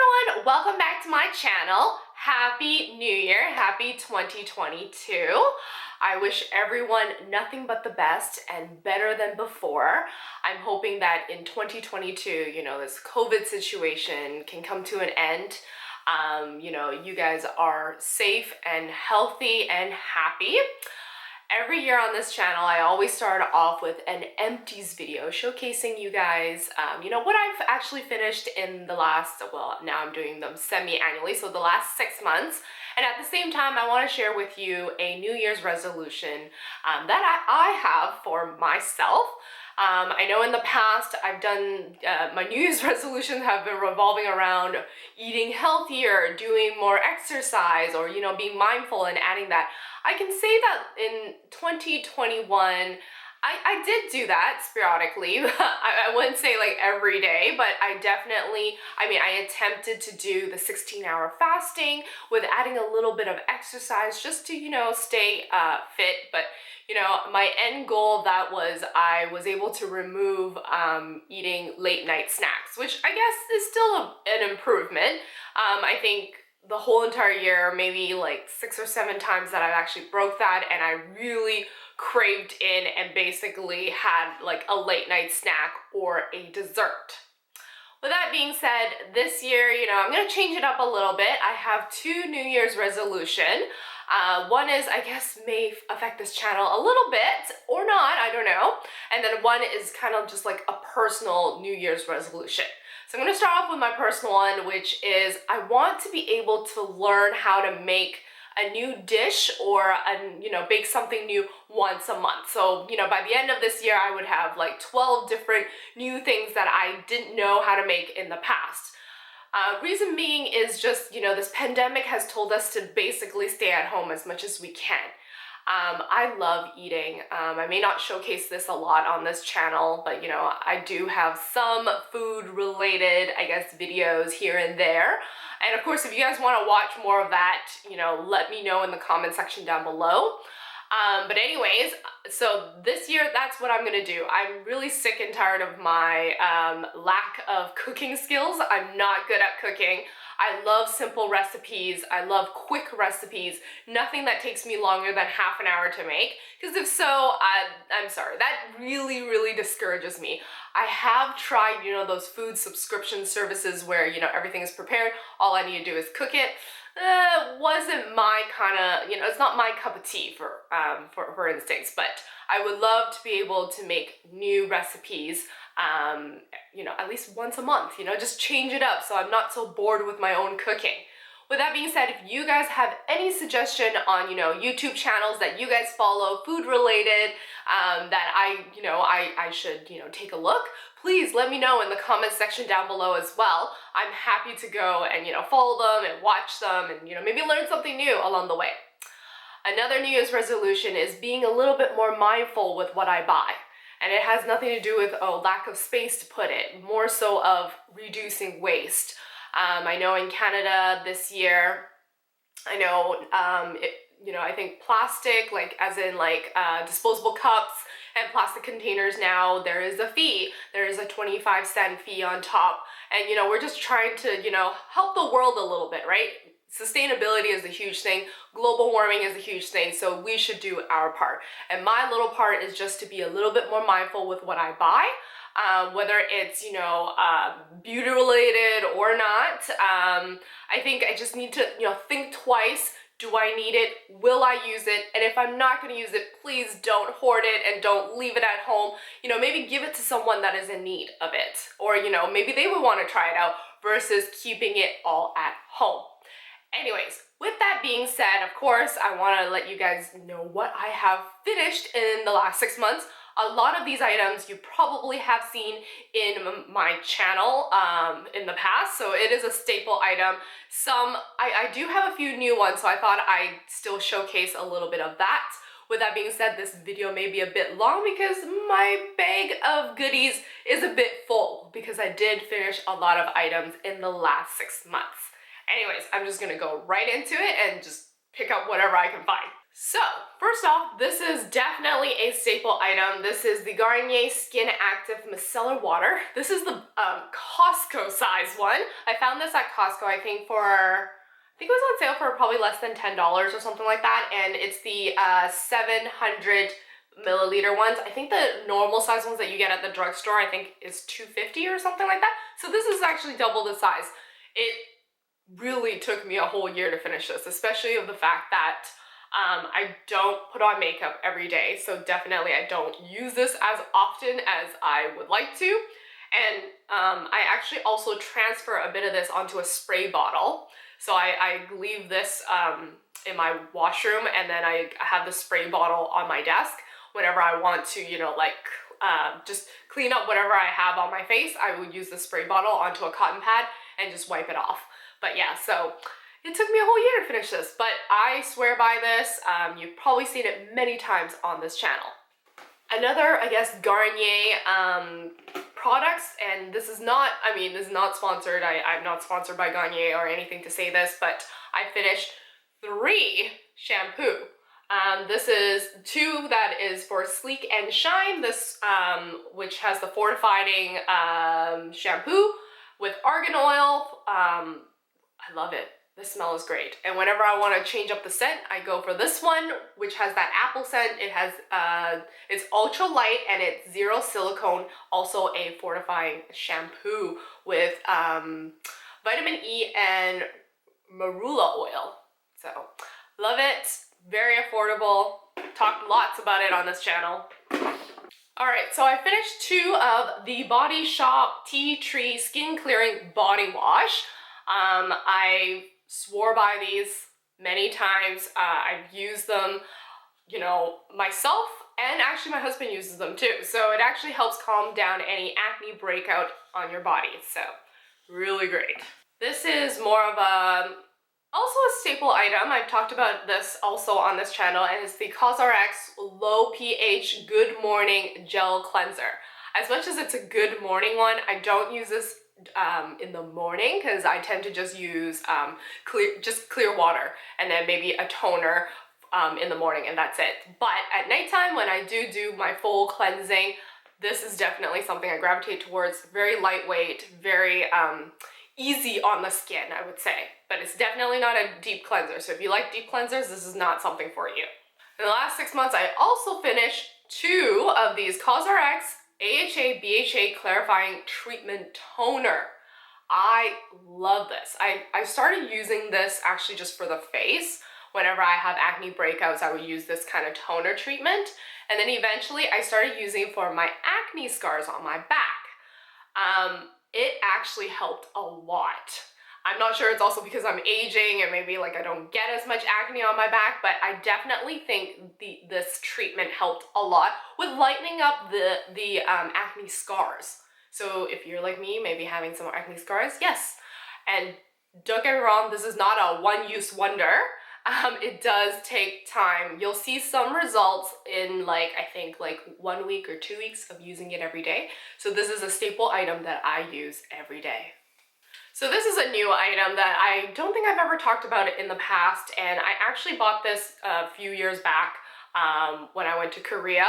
everyone, welcome back to my channel. Happy New Year, happy 2022. I wish everyone nothing but the best and better than before. I'm hoping that in 2022, this COVID situation can come to an end. You guys are safe and healthy and happy. Every year on this channel, I always start off with an empties video showcasing you guys, what I've actually finished in the last, well, now I'm doing them semi-annually, so the last 6 months. And at the same time, I want to share with you a New Year's resolution that I have for myself. I know in the past I've done, my New Year's resolutions have been revolving around eating healthier, doing more exercise, or, being mindful and adding that. I can say that in 2021, I did do that sporadically. I wouldn't say like every day, but I attempted to do the 16-hour fasting with adding a little bit of exercise just to, stay fit. But, my end goal of that was I was able to remove eating late night snacks, which I guess is still an improvement. I think the whole entire year, maybe like 6 or 7 times that I've actually broke that, and I really craved in and basically had like a late night snack or a dessert. With that being said, this year, I'm gonna change it up a little bit. I have 2 New Year's resolution. One is, I guess, may affect this channel a little bit or not, I don't know. And then one is kind of just like a personal New Year's resolution. So I'm gonna start off with my personal one, which is I want to be able to learn how to make a new dish or, bake something new once a month. So, by the end of this year, I would have like 12 different new things that I didn't know how to make in the past. Reason being is just, this pandemic has told us to basically stay at home as much as we can. I love eating. I may not showcase this a lot on this channel, but I do have some food related, I guess, videos here and there. And of course, if you guys want to watch more of that, let me know in the comment section down below. But anyways, so this year, that's what I'm gonna do. I'm really sick and tired of my lack of cooking skills. I'm not good at cooking. I love simple recipes. I love quick recipes. Nothing that takes me longer than half an hour to make. Because if so, I'm sorry, that really, really discourages me. I have tried, those food subscription services where, everything is prepared. All I need to do is cook it. Wasn't my kind of, it's not my cup of tea for instance, but I would love to be able to make new recipes, at least once a month, just change it up so I'm not so bored with my own cooking. With that being said, if you guys have any suggestion on, YouTube channels that you guys follow, food related, that I should, take a look, please let me know in the comment section down below as well. I'm happy to go and, follow them and watch them and, maybe learn something new along the way. Another New Year's resolution is being a little bit more mindful with what I buy. And it has nothing to do with, lack of space to put it, more so of reducing waste. I know in Canada this year, I know, I think plastic, like as in like disposable cups and plastic containers now, there is a fee. There is a 25-cent fee on top. And, we're just trying to, help the world a little bit, right? Sustainability is a huge thing. Global warming is a huge thing. So we should do our part. And my little part is just to be a little bit more mindful with what I buy. Whether it's, beauty related or not. I think I just need to, think twice. Do I need it? Will I use it? And if I'm not going to use it, please don't hoard it and don't leave it at home. Maybe give it to someone that is in need of it. Or, maybe they would want to try it out versus keeping it all at home. Anyways, with that being said, of course, I want to let you guys know what I have finished in the last 6 months. A lot of these items you probably have seen in my channel in the past, so it is a staple item. Some, I do have a few new ones, so I thought I'd still showcase a little bit of that. With that being said, this video may be a bit long because my bag of goodies is a bit full because I did finish a lot of items in the last 6 months. Anyways, I'm just gonna go right into it and just pick up whatever I can find. So, first off, this is definitely a staple item. This is the Garnier Skin Active Micellar Water. This is the Costco size one. I found this at Costco, I think it was on sale for probably less than $10 or something like that, and it's the 700 milliliter ones. I think the normal size ones that you get at the drugstore, I think is 250 or something like that. So this is actually double the size. It really took me a whole year to finish this, especially of the fact that I don't put on makeup every day, so definitely I don't use this as often as I would like to. And I actually also transfer a bit of this onto a spray bottle. So I leave this in my washroom, and then I have the spray bottle on my desk whenever I want to, you know, like just clean up whatever I have on my face. I would use the spray bottle onto a cotton pad and just wipe it off. But yeah, so it took me a whole year to finish this, but I swear by this. You've probably seen it many times on this channel. Another, I guess, Garnier products, and this is not, I mean, this is not sponsored. I'm not sponsored by Garnier or anything to say this, but I finished 3 shampoo. This is 2 that is for Sleek and Shine, this which has the Fortifying shampoo with argan oil. I love it. The smell is great. And whenever I want to change up the scent, I go for this one, which has that apple scent. It has, it's ultra light and it's zero silicone. Also a fortifying shampoo with vitamin E and marula oil. So love it. Very affordable. Talked lots about it on this channel. Alright, so I finished 2 of the Body Shop Tea Tree Skin Clearing Body Wash. I swore by these many times. I've used them, you know, myself, and actually my husband uses them too. So it actually helps calm down any acne breakout on your body. So really great. This is more of also a staple item. I've talked about this also on this channel, and it's the Cosrx Low pH Good Morning Gel Cleanser. As much as it's a good morning one, I don't use this in the morning because I tend to just use clear water and then maybe a toner in the morning, and that's it. But at nighttime, when I do my full cleansing, this is definitely something I gravitate towards. Very lightweight, very easy on the skin, I would say. But it's definitely not a deep cleanser. So if you like deep cleansers, this is not something for you. In the last 6 months, I also finished 2 of these Cosrx AHA BHA Clarifying Treatment Toner. I love this. I started using this actually just for the face. Whenever I have acne breakouts, I would use this kind of toner treatment. And then eventually I started using it for my acne scars on my back. It actually helped a lot. I'm not sure it's also because I'm aging and maybe like I don't get as much acne on my back, but I definitely think this treatment helped a lot with lightening up the acne scars. So if you're like me, maybe having some acne scars, yes. And don't get me wrong, this is not a one-use wonder. It does take time. You'll see some results in like, I think like 1 week or 2 weeks of using it every day. So this is a staple item that I use every day. So this is a new item that I don't think I've ever talked about it in the past, and I actually bought this a few years back when I went to Korea,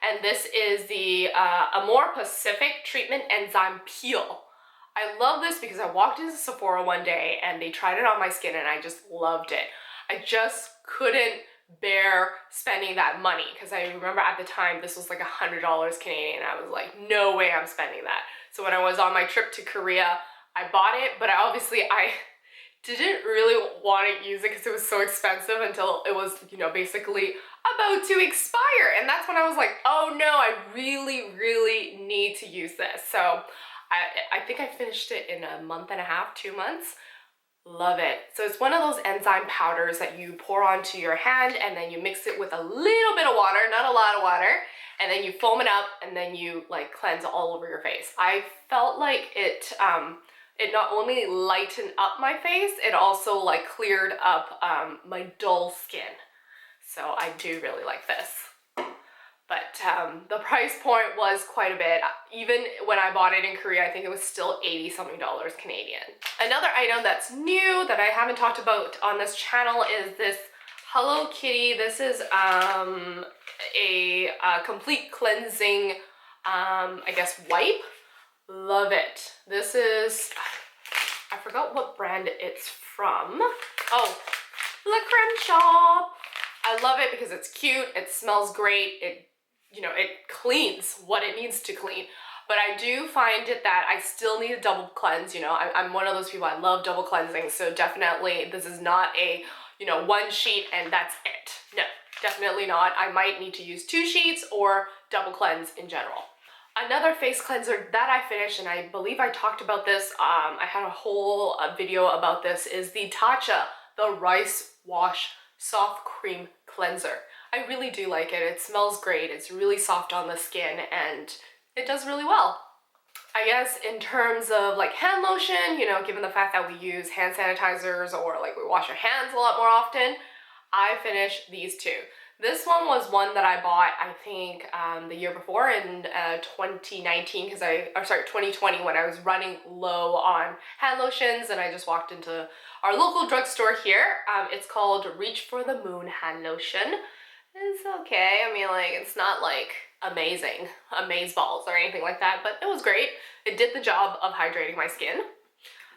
and this is the Amore Pacific Treatment Enzyme Peel. I love this because I walked into Sephora one day and they tried it on my skin and I just loved it. I just couldn't bear spending that money because I remember at the time this was like $100 Canadian, and I was like, no way I'm spending that. So when I was on my trip to Korea, I bought it, but I didn't really want to use it because it was so expensive until it was, you know, basically about to expire. And that's when I was like, oh no, I really, really need to use this. So I think I finished it in a month and a half, 2 months. Love it. So it's one of those enzyme powders that you pour onto your hand and then you mix it with a little bit of water, not a lot of water, and then you foam it up and then you like cleanse all over your face. I felt like it not only lightened up my face, it also like cleared up my dull skin. So I do really like this. But the price point was quite a bit. Even when I bought it in Korea, I think it was still $80-something Canadian. Another item that's new that I haven't talked about on this channel is this Hello Kitty. This is a complete cleansing, I guess, wipe. Love it. This is, I forgot what brand it's from. Oh, La Creme Shop. I love it because it's cute, it smells great, it cleans what it needs to clean. But I do find it that I still need a double cleanse. I'm one of those people, I love double cleansing, so definitely this is not a, one sheet and that's it. No, definitely not. I might need to use 2 sheets or double cleanse in general. Another face cleanser that I finished, and I believe I talked about this, I had a whole video about this, is the Tatcha, the Rice Wash Soft Cream Cleanser. I really do like it. It smells great. It's really soft on the skin and it does really well. I guess in terms of like hand lotion, given the fact that we use hand sanitizers or like we wash our hands a lot more often, I finished these 2. This one was one that I bought, I think, the year before in 2019, 2020, when I was running low on hand lotions, and I just walked into our local drugstore here. It's called Reach for the Moon hand lotion. It's okay. I mean, like, it's not like amazing, amazeballs or anything like that, but it was great. It did the job of hydrating my skin.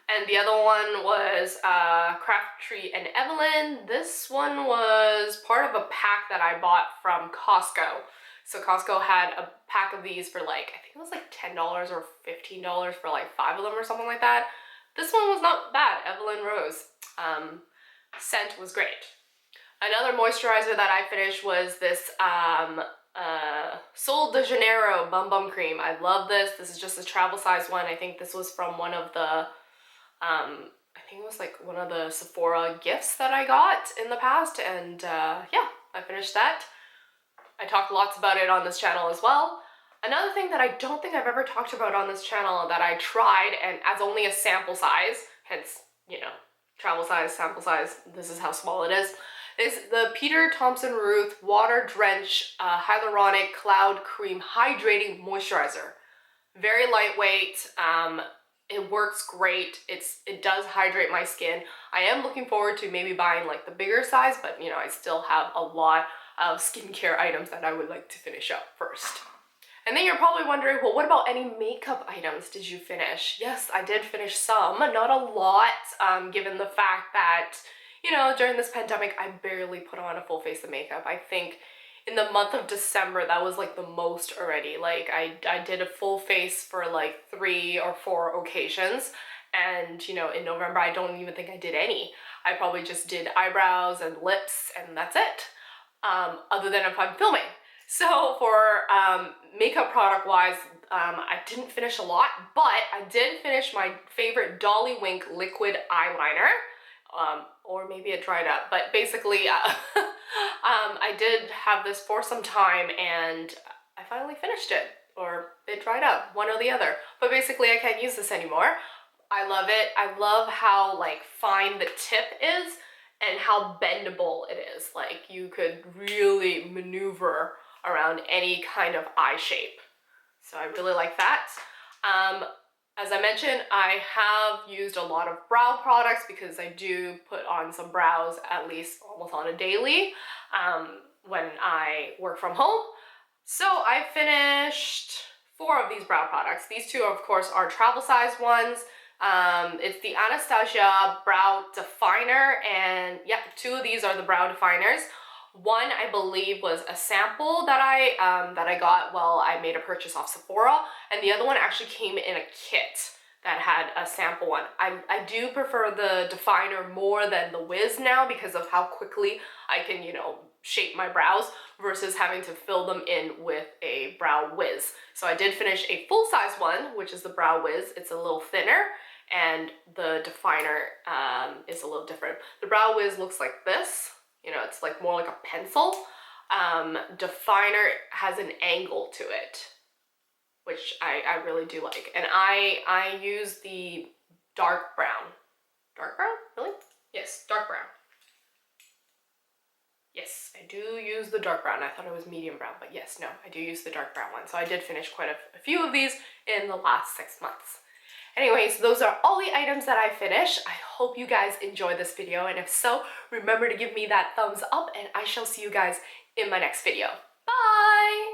And the other one was Crabtree and Evelyn. This one was part of a pack that I bought from Costco. So Costco had a pack of these for like, I think it was like $10 or $15 for like 5 of them or something like that. This one was not bad. Evelyn Rose. Scent was great. Another moisturizer that I finished was this Sol de Janeiro Bum Bum Cream. I love this. This is just a travel size one. I think this was from one of the I think it was like one of the Sephora gifts that I got in the past, and yeah, I finished that. I talked lots about it on this channel as well. Another thing that I don't think I've ever talked about on this channel that I tried, and as only a sample size, hence, travel size, sample size, this is how small it is the Peter Thompson Ruth Water Drench Hyaluronic Cloud Cream Hydrating Moisturizer. Very lightweight. It works great. It does hydrate my skin. I am looking forward to maybe buying like the bigger size, but I still have a lot of skincare items that I would like to finish up first. And then you're probably wondering, well, what about any makeup items did you finish? Yes, I did finish some, not a lot, given the fact that, during this pandemic, I barely put on a full face of makeup. I think in the month of December, that was like the most already. Like I did a full face for like 3 or 4 occasions. And in November, I don't even think I did any. I probably just did eyebrows and lips and that's it. Other than if I'm filming. So for makeup product wise, I didn't finish a lot, but I did finish my favorite Dolly Wink liquid eyeliner. Or maybe it dried up, but basically I did have this for some time and I finally finished it, or it dried up, one or the other. But basically I can't use this anymore. I love it. I love how like fine the tip is and how bendable it is. Like you could really maneuver around any kind of eye shape. So I really like that. As I mentioned, I have used a lot of brow products because I do put on some brows at least almost on a daily when I work from home. So I finished 4 of these brow products. These 2, of course, are travel size ones. It's the Anastasia Brow Definer, and yeah, 2 of these are the brow definers. One, I believe, was a sample that I got while I made a purchase off Sephora, and the other one actually came in a kit that had a sample one. I do prefer the definer more than the Wiz now because of how quickly I can, shape my brows versus having to fill them in with a Brow Wiz. So I did finish a full-size one, which is the Brow Wiz. It's a little thinner, and the definer is a little different. The Brow Wiz looks like this. It's like more like a pencil. Definer has an angle to it, which I really do like. And I use the dark brown. Dark brown? Really? Yes, dark brown. Yes, I do use the dark brown. I thought it was medium brown, but yes, no, I do use the dark brown one. So I did finish quite a few of these in the last 6 months. Anyways, those are all the items that I finished. I hope you guys enjoyed this video, and if so, remember to give me that thumbs up, and I shall see you guys in my next video. Bye!